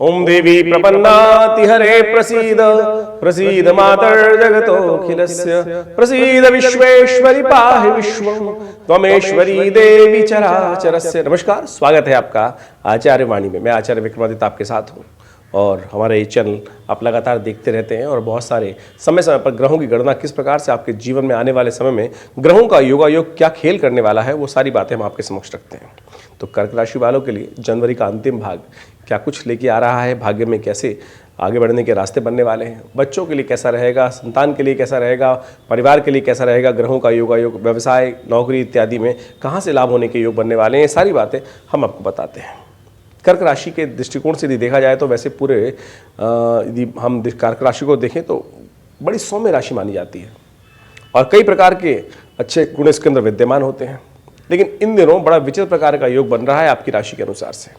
ओम देवी प्रपन्नाति हरे प्रसीद प्रसीद मातर जगतोऽखिलस्य प्रसीद विश्वेश्वरी पाहि विश्वं त्वमेश्वरी देवी चराचरस्य। नमस्कार, स्वागत है आपका आचार्य वाणी में। मैं आचार्य विक्रमादित्य आपके साथ हूँ और हमारा ये चैनल आप लगातार देखते रहते हैं और बहुत सारे समय समय पर ग्रहों की गणना किस प्रकार से आपके जीवन में आने वाले समय में ग्रहों का योगायोग क्या खेल करने वाला है, वो सारी बातें हम आपके समक्ष रखते हैं। तो कर्क राशि वालों के लिए जनवरी का अंतिम भाग क्या कुछ लेके आ रहा है, भाग्य में कैसे आगे बढ़ने के रास्ते बनने वाले हैं, बच्चों के लिए कैसा रहेगा, संतान के लिए कैसा रहेगा, परिवार के लिए कैसा रहेगा, ग्रहों का योगायोग व्यवसाय नौकरी इत्यादि में कहाँ से लाभ होने के योग बनने वाले हैं, सारी बातें हम आपको बताते हैं। कर्क राशि के दृष्टिकोण से यदि देखा जाए तो वैसे पूरे यदि हम कर्क राशि को देखें तो बड़ी सौम्य राशि मानी जाती है और कई प्रकार के अच्छे गुण इसके अंदर विद्यमान होते हैं। लेकिन इन दिनों बड़ा विचित्र प्रकार का योग बन रहा है आपकी राशि के अनुसार से।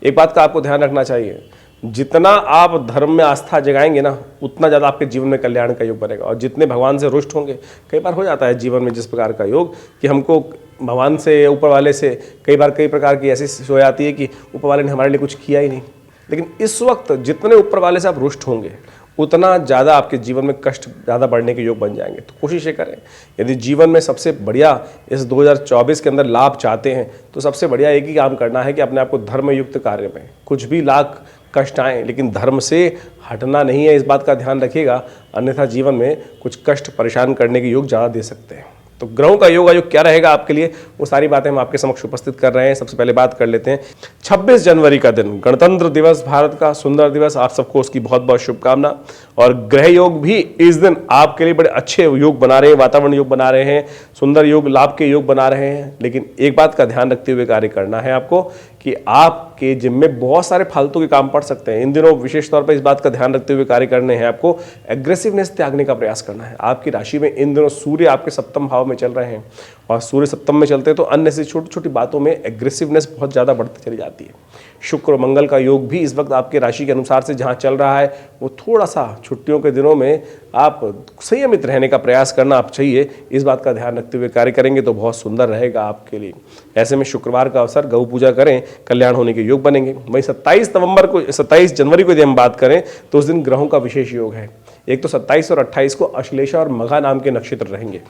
एक बात का आपको ध्यान रखना चाहिए, जितना आप धर्म में आस्था जगाएंगे ना, उतना ज़्यादा आपके जीवन में कल्याण का योग बनेगा और जितने भगवान से रुष्ट होंगे, कई बार हो जाता है जीवन में जिस प्रकार का योग कि हमको भगवान से, ऊपर वाले से कई बार कई प्रकार की ऐसी हो जाती है कि ऊपर वाले ने हमारे लिए कुछ किया ही नहीं। लेकिन इस वक्त जितने ऊपर वाले से आप रुष्ट होंगे, उतना ज़्यादा आपके जीवन में कष्ट ज़्यादा बढ़ने के योग बन जाएंगे। तो कोशिश ये करें, यदि जीवन में सबसे बढ़िया इस 2024 के अंदर लाभ चाहते हैं तो सबसे बढ़िया एक ही काम करना है कि अपने आप को धर्मयुक्त कार्य में, कुछ भी लाख कष्ट आए लेकिन धर्म से हटना नहीं है, इस बात का ध्यान रखिएगा, अन्यथा जीवन में कुछ कष्ट परेशान करने के योग ज़्यादा दे सकते हैं। तो ग्रहों का योगायोग क्या रहेगा आपके लिए, वो सारी बातें हम आपके समक्ष उपस्थित कर रहे हैं। सबसे पहले बात कर लेते हैं 26 जनवरी का दिन, गणतंत्र दिवस, भारत का सुंदर दिवस, आप सबको उसकी बहुत बहुत शुभकामना। और ग्रह योग भी इस दिन आपके लिए बड़े अच्छे योग बना रहे हैं, वातावरण योग बना रहे हैं, सुंदर योग, लाभ के योग बना रहे हैं। लेकिन एक बात का ध्यान रखते हुए कार्य करना है आपको कि आपके जिम में बहुत सारे फालतू के काम पड़ सकते हैं। इन दिनों विशेष तौर पर इस बात का ध्यान रखते हुए कार्य करने हैं आपको, एग्रेसिवनेस त्यागने का प्रयास करना है। आपकी राशि में इन दिनों सूर्य आपके सप्तम भाव में चल रहे हैं और सूर्य सप्तम में चलते हैं तो अन्य से छोटी छोटी बातों में एग्रेसिवनेस बहुत ज़्यादा बढ़ती चली जाती है। शुक्र और मंगल का योग भी इस वक्त आपके राशि के अनुसार से जहाँ चल रहा है, वो थोड़ा सा छुट्टियों के दिनों में आप संयमित रहने का प्रयास करना आप चाहिए। इस बात का ध्यान रखते हुए कार्य करेंगे तो बहुत सुंदर रहेगा आपके लिए। ऐसे में शुक्रवार का अवसर, गौ पूजा करें, कल्याण होने के योग बनेंगे। वहीं 27 जनवरी को यदि हम बात करें तो उस दिन ग्रहों का विशेष योग है। एक तो 27 और 28 को अश्लेषा और मघा नाम के नक्षत्र रहेंगे।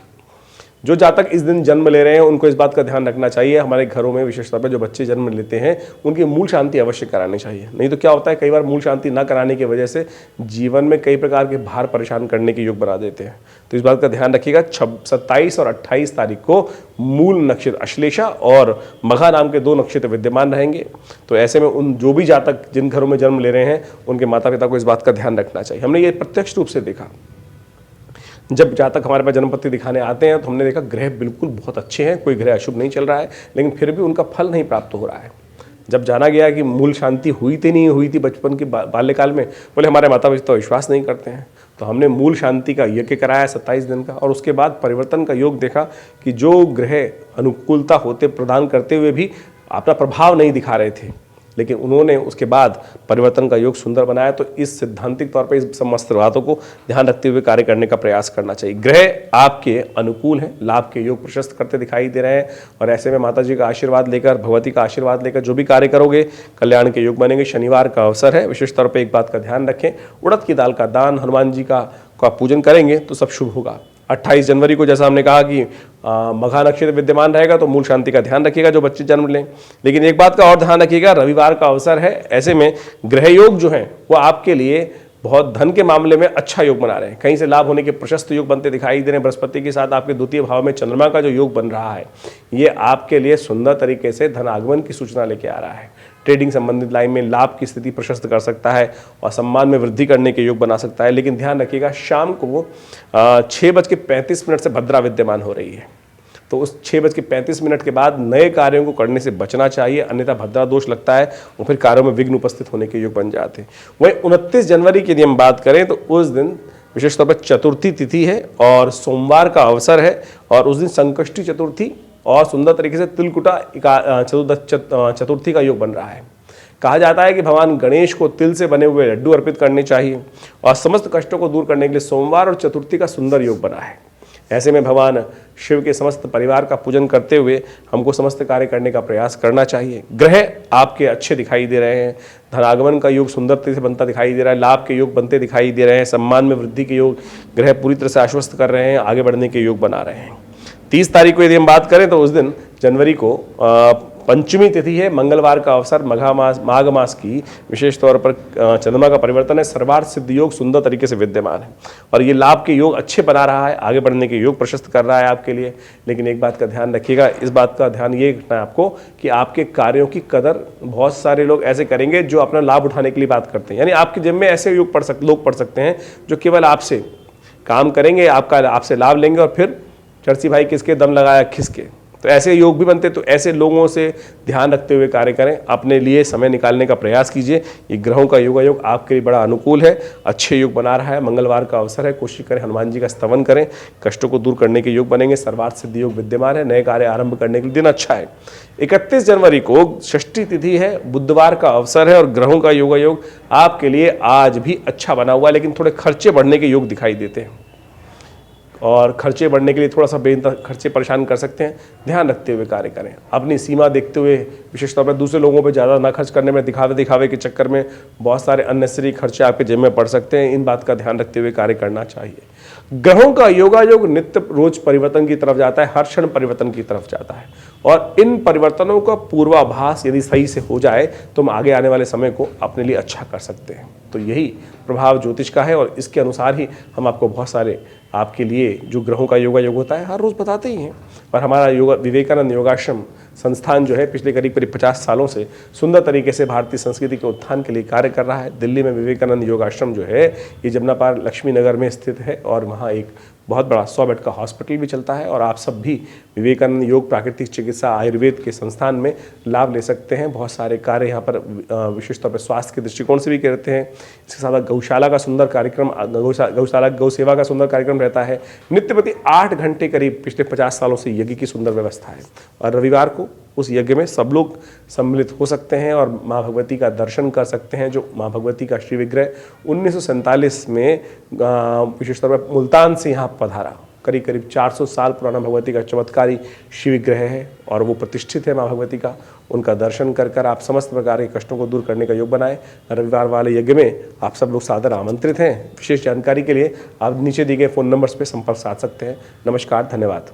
जो जातक इस दिन जन्म ले रहे हैं उनको इस बात का ध्यान रखना चाहिए, हमारे घरों में विशेष तौर पर जो बच्चे जन्म लेते हैं उनकी मूल शांति अवश्य करानी चाहिए। नहीं तो क्या होता है, कई बार मूल शांति न कराने की वजह से जीवन में कई प्रकार के भार परेशान करने के योग बना देते हैं। तो इस बात का ध्यान रखिएगा। 27 और 28 तारीख को मूल नक्षत्र अश्लेषा और मघा नाम के 2 नक्षत्र विद्यमान रहेंगे। तो ऐसे में उन जो भी जातक जिन घरों में जन्म ले रहे हैं उनके माता पिता को इस बात का ध्यान रखना चाहिए। हमने ये प्रत्यक्ष रूप से देखा, जब जातक हमारे पास जन्मपत्ति दिखाने आते हैं तो हमने देखा ग्रह बिल्कुल बहुत अच्छे हैं, कोई ग्रह अशुभ नहीं चल रहा है, लेकिन फिर भी उनका फल नहीं प्राप्त हो रहा है। जब जाना गया कि मूल शांति हुई थी बचपन के बाल्यकाल में, बोले हमारे माता पिता तो विश्वास नहीं करते हैं। तो हमने मूल शांति का यज्ञ कराया 27 दिन का और उसके बाद परिवर्तन का योग देखा कि जो ग्रह अनुकूलता होते प्रदान करते हुए भी अपना प्रभाव नहीं दिखा रहे थे, लेकिन उन्होंने उसके बाद परिवर्तन का योग सुंदर बनाया। तो इस सिद्धांतिक तौर पर इस समस्त बातों को ध्यान रखते हुए कार्य करने का प्रयास करना चाहिए। ग्रह आपके अनुकूल हैं, लाभ के योग प्रशस्त करते दिखाई दे रहे हैं और ऐसे में माता जी का आशीर्वाद लेकर, भगवती का आशीर्वाद लेकर जो भी कार्य करोगे कल्याण के योग बनेंगे। शनिवार का अवसर है, विशेष तौर पर एक बात का ध्यान रखें, उड़द की दाल का दान, हनुमान जी का पूजन करेंगे तो सब शुभ होगा। 28 जनवरी को जैसा हमने कहा कि मघा नक्षत्र विद्यमान रहेगा तो मूल शांति का ध्यान रखिएगा जो बच्चे जन्म लें। लेकिन एक बात का और ध्यान रखिएगा, रविवार का अवसर है, ऐसे में ग्रह योग जो हैं वो आपके लिए बहुत धन के मामले में अच्छा योग बना रहे हैं, कहीं से लाभ होने के प्रशस्त योग बनते दिखाई दे रहे हैं। बृहस्पति के साथ आपके द्वितीय भाव में चंद्रमा का जो योग बन रहा है, ये आपके लिए सुंदर तरीके से धन आगमन की सूचना लेके आ रहा है। ट्रेडिंग संबंधित लाइन में लाभ की स्थिति प्रशस्त कर सकता है और सम्मान में वृद्धि करने के योग बना सकता है। लेकिन ध्यान रखिएगा, शाम को 6:35 से भद्रा विद्यमान हो रही है, तो उस 6:35 के बाद नए कार्यों को करने से बचना चाहिए, अन्यथा भद्रा दोष लगता है और फिर कार्यों में विघ्न उपस्थित होने के योग बन जाते हैं। वहीं 29 जनवरी की यदि हम बात करें तो उस दिन विशेष तौर पर चतुर्थी तिथि है और सोमवार का अवसर है और उस दिन संकष्टी चतुर्थी और सुंदर तरीके से तिलकुटा चतुर्थी का योग बन रहा है। कहा जाता है कि भगवान गणेश को तिल से बने हुए लड्डू अर्पित करने चाहिए और समस्त कष्टों को दूर करने के लिए सोमवार और चतुर्थी का सुंदर योग बना है। ऐसे में भगवान शिव के समस्त परिवार का पूजन करते हुए हमको समस्त कार्य करने का प्रयास करना चाहिए। ग्रह आपके अच्छे दिखाई दे रहे हैं, धनागमन का योग सुंदरता से बनता दिखाई दे रहा है, लाभ के योग बनते दिखाई दे रहे हैं, सम्मान में वृद्धि के योग ग्रह पूरी तरह से आश्वस्त कर रहे हैं, आगे बढ़ने के योग बना रहे हैं। 30 तारीख को यदि हम बात करें तो उस दिन जनवरी को पंचमी तिथि है, मंगलवार का अवसर, माघ मास की विशेष तौर पर चंद्रमा का परिवर्तन है, सर्वार्थ सिद्ध योग सुंदर तरीके से विद्यमान है और ये लाभ के योग अच्छे बना रहा है, आगे बढ़ने के योग प्रशस्त कर रहा है आपके लिए। लेकिन एक बात का ध्यान रखिएगा, इस बात का ध्यान ये रखना है आपको कि आपके कार्यों की कदर बहुत सारे लोग ऐसे करेंगे जो अपना लाभ उठाने के लिए बात करते हैं। यानी आपके जिम्मे में ऐसे लोग पढ़ सकते हैं जो केवल आपसे काम करेंगे, आपसे लाभ लेंगे और फिर चर्ची भाई किसके दम लगाया खिसके, तो ऐसे योग भी बनते। तो ऐसे लोगों से ध्यान रखते हुए कार्य करें, अपने लिए समय निकालने का प्रयास कीजिए। ये ग्रहों का योग आपके लिए बड़ा अनुकूल है, अच्छे योग बना रहा है, मंगलवार का अवसर है, कोशिश करें हनुमान जी का स्तवन करें, कष्टों को दूर करने के योग बनेंगे, सर्वार्थ सिद्धि योग विद्यमान है, नए कार्य आरंभ करने के लिए दिन अच्छा है। 31 जनवरी को षष्ठी तिथि है, बुधवार का अवसर है और ग्रहों का योग आपके लिए आज भी अच्छा बना हुआ है, लेकिन थोड़े खर्चे बढ़ने के योग दिखाई देते हैं और खर्चे बढ़ने के लिए थोड़ा सा खर्चे परेशान कर सकते हैं। ध्यान रखते हुए कार्य करें, अपनी सीमा देखते हुए, विशेष तौर पर दूसरे लोगों पे ज़्यादा ना खर्च करने में, दिखावे के चक्कर में बहुत सारे अननेसेसरी खर्चे आपके जेब में पड़ सकते हैं। इन बात का ध्यान रखते हुए कार्य करना चाहिए। ग्रहों का योग नित्य रोज परिवर्तन की तरफ जाता है, हर क्षण परिवर्तन की तरफ जाता है और इन परिवर्तनों का पूर्वाभास यदि सही से हो जाए तो हम आगे आने वाले समय को अपने लिए अच्छा कर सकते हैं। तो यही प्रभाव ज्योतिष का है और इसके अनुसार ही हम आपको बहुत सारे आपके लिए जो ग्रहों का योग होता है हर रोज़ बताते ही हैं। और हमारा विवेकानंद योगाश्रम संस्थान जो है पिछले करीब 50 सालों से सुंदर तरीके से भारतीय संस्कृति के उत्थान के लिए कार्य कर रहा है। दिल्ली में विवेकानंद योगाश्रम जो है ये जमुना पार लक्ष्मी नगर में स्थित है और वहाँ एक बहुत बड़ा 100 बेड का हॉस्पिटल भी चलता है और आप सब भी विवेकानंद योग प्राकृतिक चिकित्सा आयुर्वेद के संस्थान में लाभ ले सकते हैं। बहुत सारे कार्य यहाँ पर विशेष तौर पर स्वास्थ्य के दृष्टिकोण से भी करते हैं। इसके साथ गौशाला का सुंदर कार्यक्रम, गौ सेवा का सुंदर कार्यक्रम रहता है। नित्य प्रति 8 घंटे करीब पिछले 50 सालों से यज्ञ की सुंदर व्यवस्था है और रविवार को उस यज्ञ में सब लोग सम्मिलित हो सकते हैं और माँ भगवती का दर्शन कर सकते हैं। जो माँ भगवती का श्री विग्रह 1947 में विशेष तौर पर मुल्तान से यहाँ पधारा, करीब 400 साल पुराना भगवती का चमत्कारी शिव विग्रह है और वो प्रतिष्ठित है माँ भगवती का। उनका दर्शन कर आप समस्त प्रकार के कष्टों को दूर करने का योग बनाएं। रविवार वाले यज्ञ में आप सब लोग सादर आमंत्रित हैं। विशेष जानकारी के लिए आप नीचे दिए गए फ़ोन नंबर्स पर संपर्क साध सकते हैं। नमस्कार, धन्यवाद।